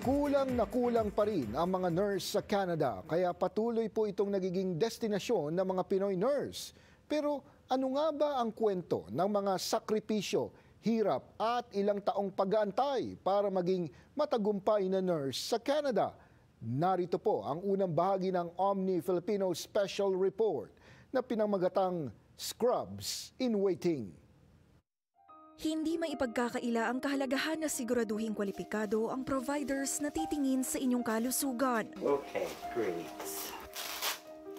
Kulang na kulang pa rin ang mga nurse sa Canada, kaya patuloy po itong nagiging destinasyon ng mga Pinoy nurse. Pero ano nga ba ang kwento ng mga sakripisyo, hirap at ilang taong pag-aantay para maging matagumpay na nurse sa Canada? Narito po ang unang bahagi ng Omni Filipino Special Report na pinamagatang Scrubs in Waiting. Hindi maipagkakaila ang kahalagahan na siguraduhing kwalipikado ang providers na titingin sa inyong kalusugan. Okay, great.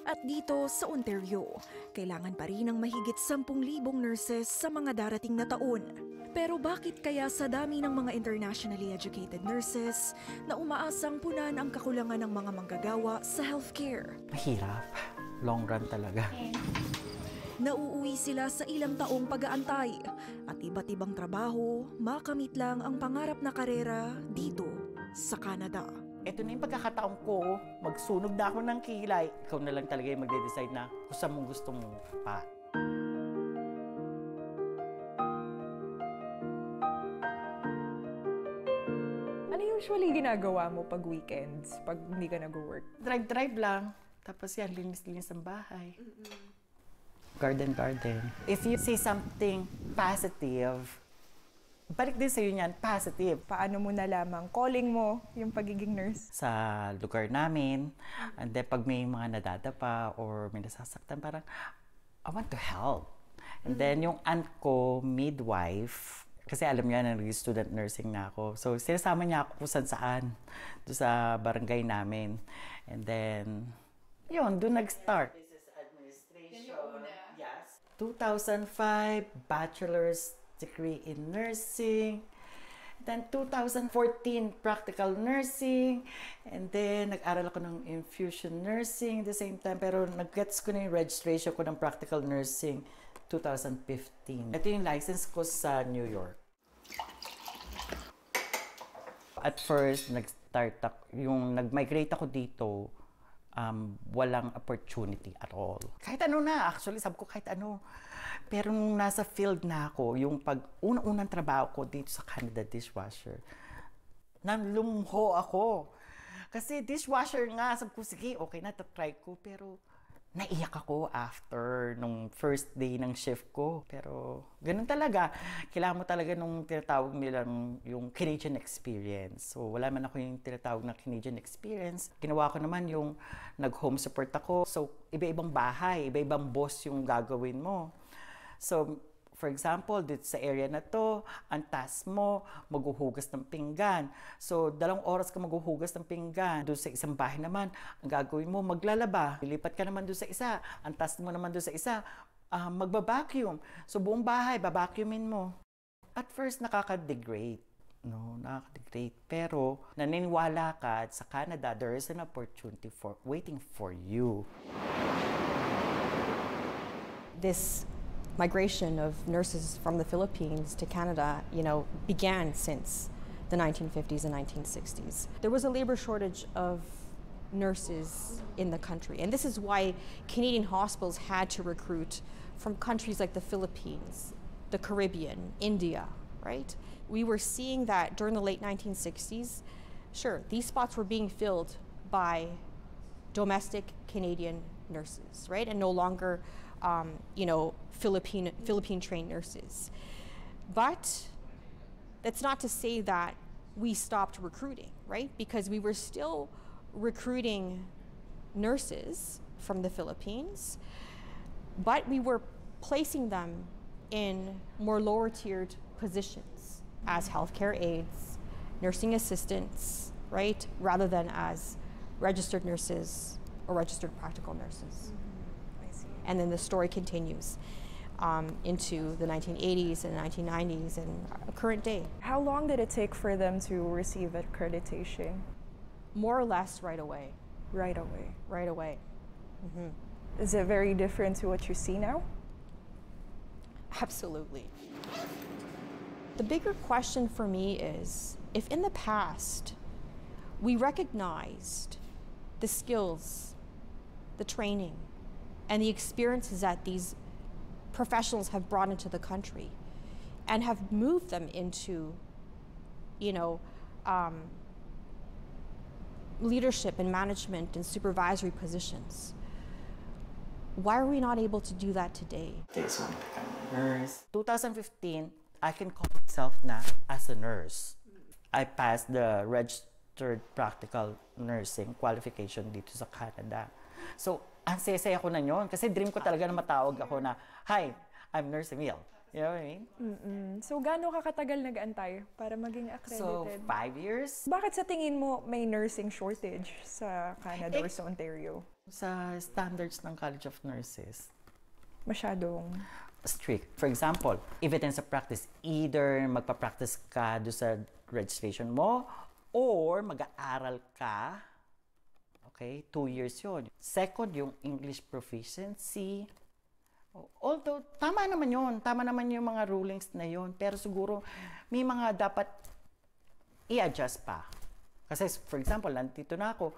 At dito sa Ontario, kailangan pa rin ng mahigit 10,000 nurses sa mga darating na taon. Pero bakit kaya sa dami ng mga internationally educated nurses na umaasang punan ang kakulangan ng mga manggagawa sa healthcare? Mahirap. Long run talaga. Nauuwi sila sa ilang taong pag-aantay at iba't ibang trabaho, makamit lang ang pangarap na karera dito sa Canada. Ito na yung pagkakataon ko, magsunog na ako ng kilay. Ikaw na lang talaga yung magde-decide na kung saan mong gusto mo pa. Ano usually ginagawa mo pag weekends, pag hindi ka nag-work? Drive lang. Tapos yan, linis-linis ang bahay. Garden. If you say something positive, balik din sa'yo niyan, positive. Paano mo nalamang calling mo yung pagiging nurse? Sa lugar namin, and then pag may mga nadadapa or may nasasaktan, parang, I want to help. And then yung aunt ko, midwife, kasi alam niya na nag-student nursing na ako. So sinasama niya ako kung saan doon sa barangay namin. And then, yun, doon nag-start. 2005, bachelor's degree in nursing. Then 2014, practical nursing. And then nag-aral ako ng infusion nursing at the same time. Pero nag-gets ko na yung registration ko ng practical nursing 2015. Ito yung license ko sa New York. At first, nag-migrate ako dito. Walang opportunity at all. Kahit ano na, actually, sabi ko kahit ano. Pero nung nasa field na ako, yung unang trabaho ko dito sa Canada dishwasher, nalumho ako. Kasi dishwasher nga, sabi ko, sige, okay na, tatry ko. Pero naiyak ako after nung first day ng shift ko. Pero ganun talaga. Kailangan mo talaga nung tinatawag nilang yung Canadian experience. So wala man ako yung tinatawag na Canadian experience. Ginawa ko naman yung nag-home support ako. So iba-ibang bahay, iba-ibang boss yung gagawin mo. So for example, dito sa area na to, ang task mo, maghuhugas ng pinggan. So, 2 oras ka maghuhugas ng pinggan. Doon sa isang bahay naman, ang gagawin mo, maglalaba. Lilipat ka naman doon sa isa. Ang task mo naman doon sa isa, magbabacuum. So, buong bahay, babacuumin mo. At first, nakaka-degrade. No, nakaka-degrade. Pero, naniniwala ka sa Canada, there is an opportunity waiting for you. This migration of nurses from the Philippines to Canada, began since the 1950s and 1960s. There was a labor shortage of nurses in the country, and this is why Canadian hospitals had to recruit from countries like the Philippines, the Caribbean, India, right? We were seeing that during the late 1960s, sure, these spots were being filled by domestic Canadian nurses, right? And no longer Philippine trained nurses. But that's not to say that we stopped recruiting, right? Because we were still recruiting nurses from the Philippines, but we were placing them in more lower tiered positions as healthcare aides, nursing assistants, right? Rather than as registered nurses or registered practical nurses. And then the story continues into the 1980s and 1990s and current day. How long did it take for them to receive accreditation? More or less right away. Right away. Right away. Mm-hmm. Is it very different to what you see now? Absolutely. The bigger question for me is, if in the past we recognized the skills, the training, and the experiences that these professionals have brought into the country and have moved them into, leadership and management and supervisory positions. Why are we not able to do that today? This one become a nurse. 2015, I can call myself na as a nurse. I passed the registered practical nursing qualification dito sa Canada. So, ang saya-saya ko na yun kasi dream ko talaga na matawag ako na, "Hi, I'm Nurse Emil." You know what I mean? So, gaano ka katagal nag-aantay para maging So, accredited? 5 years. Bakit sa tingin mo may nursing shortage sa Canada or sa Ontario? Sa standards ng College of Nurses, Masyadong... strict. For example, evidence of practice, either magpa-practice ka do sa registration mo or mag-aaral ka. Okay, 2 years yun. Second, yung English proficiency. Although, tama naman yun. Tama naman yung mga rulings na yun. Pero siguro, may mga dapat i-adjust pa. Kasi, for example, nandito na ako,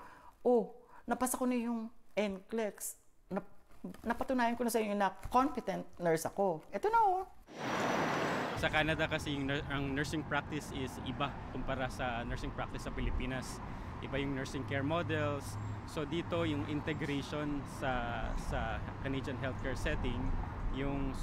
napasa ko na yung NCLEX. Napatunayan ko na sa inyo na competent nurse ako. Ito na Sa Canada kasi ang nursing practice is iba kumpara sa nursing practice sa Pilipinas. Iba yung nursing care models. So dito yung integration sa Canadian healthcare setting, yung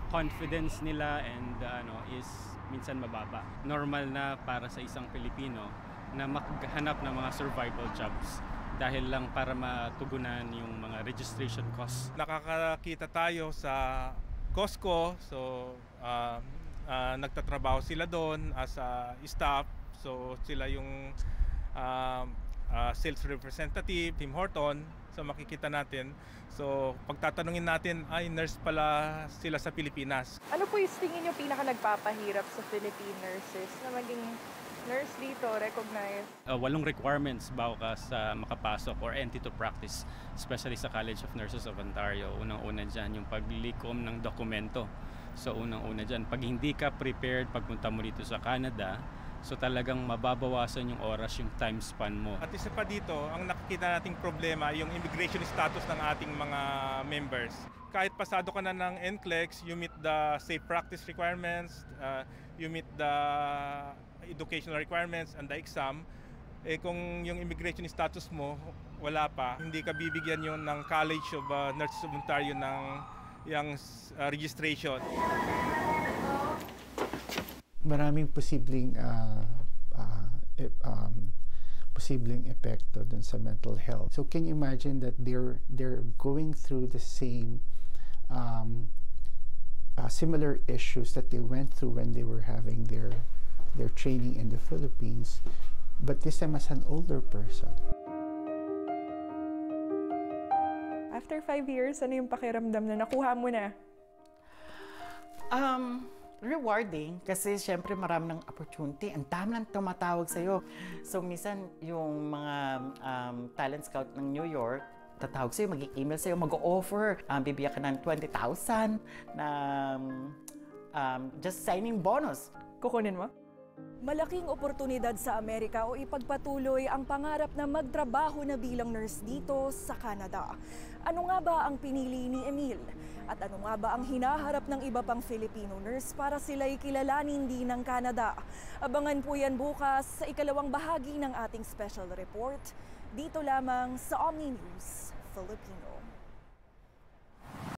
confidence nila and is minsan mababa. Normal na para sa isang Pilipino na maghanap ng mga survival jobs dahil lang para matugunan yung mga registration costs. Nakakakita tayo sa Costco, so nagtatrabaho sila doon as a staff, so sila yung sales representative, Tim Horton, so makikita natin. So pagtatanungin natin, ay nurse pala sila sa Pilipinas. Ano po yung tingin nyo pinaka nagpapahirap sa Philippine nurses na maging nurse dito, recognized? 8 requirements bago ka sa makapasok or entry to practice, especially sa College of Nurses of Ontario. Unang-una dyan yung paglikom ng dokumento. So unang-una dyan, pag hindi ka prepared pagpunta mo dito sa Canada, so talagang mababawasan yung oras, yung time span mo. At isa pa dito, ang nakikita nating problema yung immigration status ng ating mga members. Kahit pasado ka na ng NCLEX, you meet the safe practice requirements, you meet the educational requirements and the exam, kung yung immigration status mo wala pa, hindi ka bibigyan yon ng College of Nurses of Ontario ng yung registration. Maraming posibleng epekto dun sa mental health. So can you imagine that they're going through the same similar issues that they went through when they were having their training in the Philippines, but this time as an older person. After 5 years, ano yung pakiramdam na nakuha mo na? Rewarding kasi syempre marami ng opportunity. Ang dami nang tumatawag sa'yo. So minsan yung mga talent scout ng New York, tatawag sa'yo, mag-email sa'yo, mag-offer. Bibigyan ka ng 20,000 na just signing bonus. Kukunin mo? Malaking oportunidad sa Amerika o ipagpatuloy ang pangarap na magtrabaho na bilang nurse dito sa Canada. Ano nga ba ang pinili ni Emil? At ano nga ba ang hinaharap ng iba pang Filipino nurse para sila'y kilalanin din ng Canada? Abangan po yan bukas sa ikalawang bahagi ng ating special report dito lamang sa Omni News Filipino.